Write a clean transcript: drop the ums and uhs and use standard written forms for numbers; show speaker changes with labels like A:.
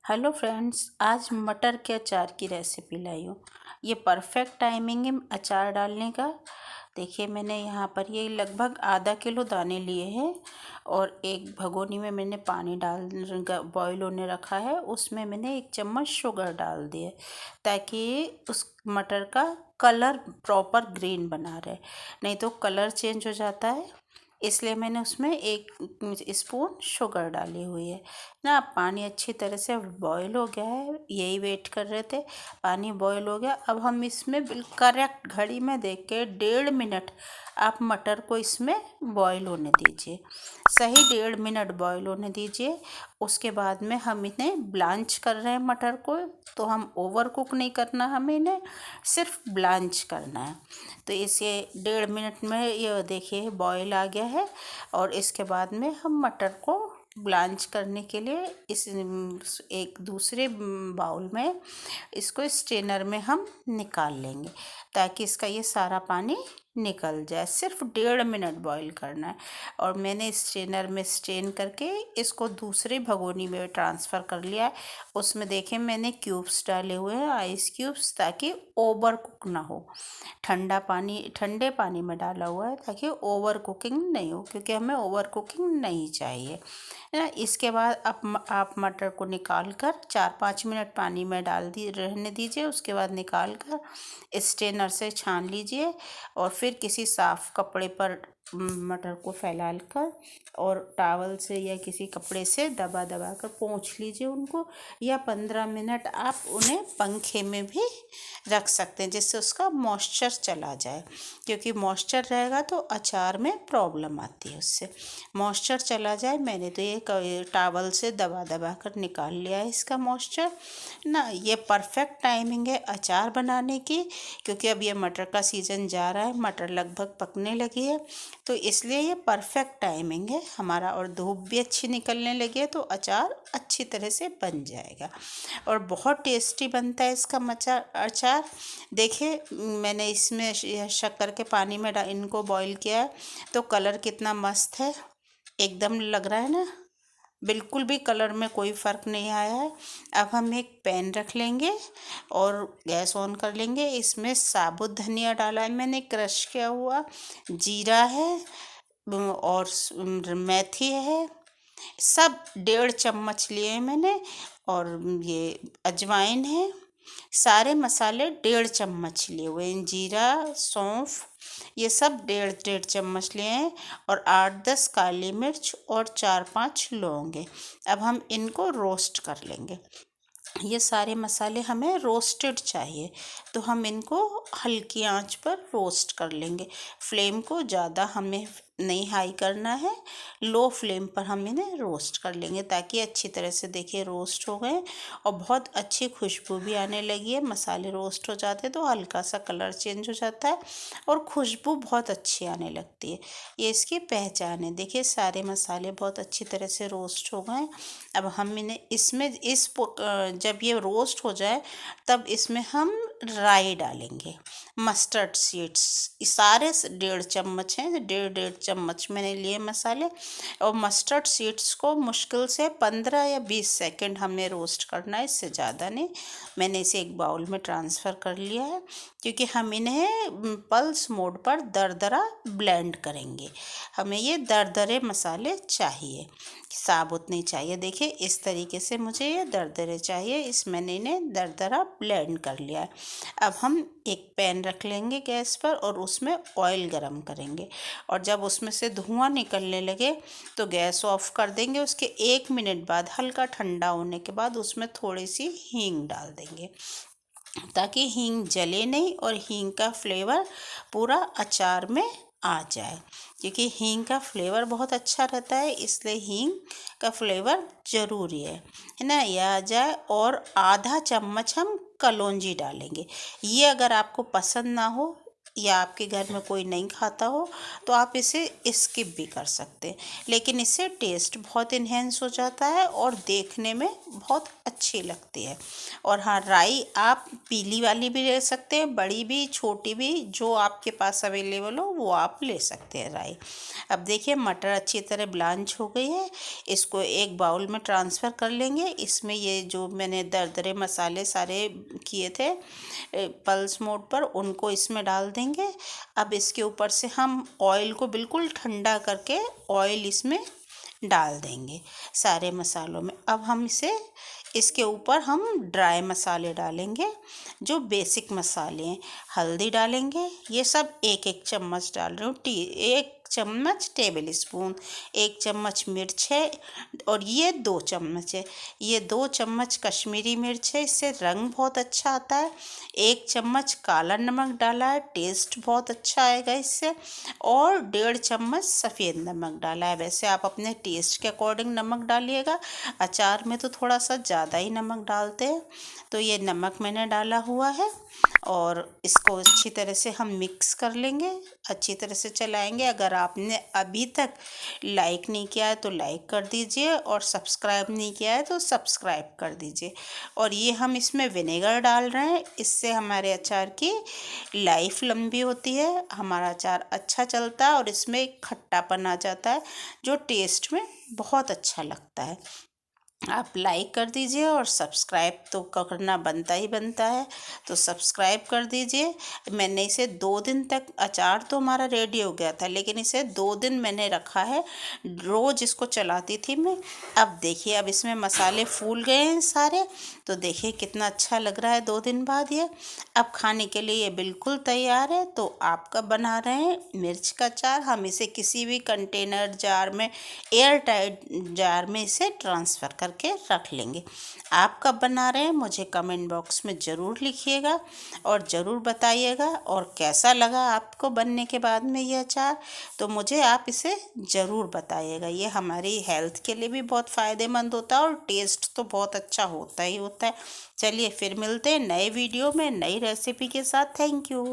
A: Hello friends, आज मटर के अचार की रेसिपी लाई हूँ। ये परफेक्ट टाइमिंग है अचार डालने का। देखिए, मैंने यहाँ पर ये लगभग आधा किलो दाने लिए हैं और एक भगोनी में मैंने पानी डाल बॉईल होने रखा है। उसमें मैंने 1 चम्मच शुगर डाल दिए ताकि उस मटर का कलर प्रॉपर ग्रीन बना रहे, नहीं तो कलर चेंज हो जाता है। इसलिए मैंने उसमें 1 स्पून शुगर डाली हुई है ना। पानी अच्छी तरह से बॉईल हो गया है, यही वेट कर रहे थे। पानी बॉईल हो गया। अब हम इसमें बिल्कुल करेक्ट घड़ी में देख के 1.5 मिनट आप मटर को इसमें बॉईल होने दीजिए। सही 1.5 मिनट बॉईल होने दीजिए। उसके बाद में हम इन्हें ब्लांच कर रहे हैं मटर को, तो हम ओवर कुक नहीं करना, हमें इन्हें सिर्फ ब्लांच करना है। तो इसे 1.5 मिनट में ये देखिए बॉईल आ गया है। और इसके बाद में हम मटर को ब्लांच करने के लिए इस एक दूसरे बाउल में इसको स्ट्रेनर में हम निकाल लेंगे ताकि इसका ये सारा पानी निकल जाए। सिर्फ 1.5 मिनट बॉईल करना है। और मैंने स्ट्रेनर में स्ट्रेन करके इसको दूसरे भगोनी में ट्रांसफ़र कर लिया है। उसमें देखें मैंने क्यूब्स डाले हुए हैं, आइस क्यूब्स, ताकि ओवर कुक ना हो। ठंडे पानी में डाला हुआ है ताकि ओवर कुकिंग नहीं हो, क्योंकि हमें ओवर कुकिंग नहीं चाहिए है ना। इसके बाद आप मटर को निकाल कर 4-5 मिनट पानी में डाल दी रहने दीजिए। उसके बाद निकाल कर स्ट्रेनर से छान लीजिए और फिर किसी साफ़ कपड़े पर मटर को फैला कर और टॉवल से या किसी कपड़े से दबा दबा कर पोंछ लीजिए उनको। या 15 मिनट आप उन्हें पंखे में भी रख सकते हैं, जिससे उसका मॉइस्चर चला जाए, क्योंकि मॉइस्चर रहेगा तो अचार में प्रॉब्लम आती है। उससे मॉइस्चर चला जाए। मैंने तो ये टॉवल से दबा दबा कर निकाल लिया है इसका मॉइस्चर ना। ये परफेक्ट टाइमिंग है अचार बनाने की, क्योंकि अब ये मटर का सीज़न जा रहा है, मटर लगभग पकने लगी है, तो इसलिए ये परफेक्ट टाइमिंग है हमारा। और धूप भी अच्छी निकलने लगी है तो अचार अच्छी तरह से बन जाएगा और बहुत टेस्टी बनता है इसका अचार। देखिए, मैंने इसमें शक्कर के पानी में इनको बॉईल किया है, तो कलर कितना मस्त है, एकदम लग रहा है ना। बिल्कुल भी कलर में कोई फ़र्क नहीं आया है। अब हम एक पैन रख लेंगे और गैस ऑन कर लेंगे। इसमें साबुत धनिया डाला है मैंने, क्रश किया हुआ जीरा है और मेथी है, सब 1.5 चम्मच लिए हैं मैंने। और ये अजवाइन है। सारे मसाले 1.5 चम्मच लिए हुए हैं। जीरा, सौंफ, ये सब 1.5 चम्मच लिए हैं। और 8-10 काली मिर्च और 4-5 लौंग है। अब हम इनको रोस्ट कर लेंगे। ये सारे मसाले हमें रोस्टेड चाहिए, तो हम इनको हल्की आंच पर रोस्ट कर लेंगे। फ्लेम को ज़्यादा हमें नहीं हाई करना है, लो फ्लेम पर हम इन्हें रोस्ट कर लेंगे, ताकि अच्छी तरह से देखिए रोस्ट हो गए और बहुत अच्छी खुशबू भी आने लगी है। मसाले रोस्ट हो जाते तो हल्का सा कलर चेंज हो जाता है और खुशबू बहुत अच्छी आने लगती है। ये इसकी पहचान है। देखिए, सारे मसाले बहुत अच्छी तरह से रोस्ट हो गए। अब हम इन्हें जब ये रोस्ट हो जाए तब इसमें हम राई डालेंगे, मस्टर्ड सीड्स। सारे 1.5 चम्मच हैं, 1.5 चम्मच मैंने लिए मसाले। और मस्टर्ड सीड्स को मुश्किल से 15 या 20 सेकंड हमें रोस्ट करना है, इससे ज़्यादा नहीं। मैंने इसे एक बाउल में ट्रांसफ़र कर लिया है, क्योंकि हम इन्हें पल्स मोड पर दरदरा ब्लेंड करेंगे। हमें ये दरदरे मसाले चाहिए, साबुत नहीं चाहिए। देखिए, इस तरीके से मुझे ये दरदरे चाहिए। मैंने इन्हें दरदरा ब्लेंड कर लिया है। अब हम एक पैन रख लेंगे गैस पर और उसमें ऑयल गरम करेंगे। और जब उसमें से धुआं निकलने लगे तो गैस ऑफ कर देंगे। उसके 1 मिनट बाद हल्का ठंडा होने के बाद उसमें थोड़ी सी हींग डाल देंगे, ताकि हींग जले नहीं और हींग का फ्लेवर पूरा अचार में आ जाए। क्योंकि हींग का फ्लेवर बहुत अच्छा रहता है, इसलिए हींग का फ्लेवर ज़रूरी है ना, ये आ जाए। और आधा चम्मच हम कलौंजी डालेंगे। ये अगर आपको पसंद ना हो या आपके घर में कोई नहीं खाता हो तो आप इसे स्किप भी कर सकते हैं, लेकिन इससे टेस्ट बहुत इन्हेंस हो जाता है और देखने में बहुत अच्छी लगती है। और हाँ, राई आप पीली वाली भी ले सकते हैं, बड़ी भी छोटी भी, जो आपके पास अवेलेबल हो वो आप ले सकते हैं राई। अब देखिए मटर अच्छी तरह ब्लांच हो गई है, इसको एक बाउल में ट्रांसफ़र कर लेंगे। इसमें ये जो मैंने दरदरे मसाले सारे किए थे पल्स मोड पर, उनको इसमें डाल देंगे। अब इसके ऊपर से हम ऑयल को बिल्कुल ठंडा करके ऑयल इसमें डाल देंगे सारे मसालों में। अब हम इसके ऊपर हम ड्राई मसाले डालेंगे, जो बेसिक मसाले हैं। हल्दी डालेंगे, ये सब एक एक चम्मच डाल रही हूँ, एक चम्मच टेबल स्पून, एक चम्मच मिर्च है और ये 2 चम्मच है, ये 2 चम्मच कश्मीरी मिर्च है, इससे रंग बहुत अच्छा आता है। 1 चम्मच काला नमक डाला है, टेस्ट बहुत अच्छा आएगा इससे। और 1.5 चम्मच सफ़ेद नमक डाला है। वैसे आप अपने टेस्ट के अकॉर्डिंग नमक डालिएगा, अचार में तो थोड़ा सा ज़्यादा ही नमक डालते हैं। तो ये नमक मैंने डाला हुआ है और इसको अच्छी तरह से हम मिक्स कर लेंगे, अच्छी तरह से चलाएंगे। अगर आपने अभी तक लाइक नहीं किया है तो लाइक कर दीजिए और सब्सक्राइब नहीं किया है तो सब्सक्राइब कर दीजिए। और ये हम इसमें विनेगर डाल रहे हैं, इससे हमारे अचार की लाइफ लंबी होती है, हमारा अचार अच्छा चलता है और इसमें खट्टापन आ जाता है जो टेस्ट में बहुत अच्छा लगता है। आप लाइक कर दीजिए और सब्सक्राइब तो करना बनता ही बनता है, तो सब्सक्राइब कर दीजिए। मैंने इसे 2 दिन तक, अचार तो हमारा रेडी हो गया था लेकिन इसे 2 दिन मैंने रखा है, रोज़ इसको चलाती थी मैं। अब देखिए, अब इसमें मसाले फूल गए हैं सारे, तो देखिए कितना अच्छा लग रहा है 2 दिन बाद ये। अब खाने के लिए ये बिल्कुल तैयार है। तो आप कब बना रहे हैं मिर्च का अचार? हम इसे किसी भी कंटेनर जार में, एयर टाइट जार में इसे ट्रांसफ़र करके रख लेंगे। आप कब बना रहे हैं मुझे कमेंट बॉक्स में ज़रूर लिखिएगा और ज़रूर बताइएगा। और कैसा लगा आपको बनने के बाद में ये अचार, तो मुझे आप इसे ज़रूर बताइएगा। ये हमारी हेल्थ के लिए भी बहुत फ़ायदेमंद होता है और टेस्ट तो बहुत अच्छा होता ही होता है। चलिए फिर मिलते हैं नए वीडियो में नई रेसिपी के साथ। Thank you.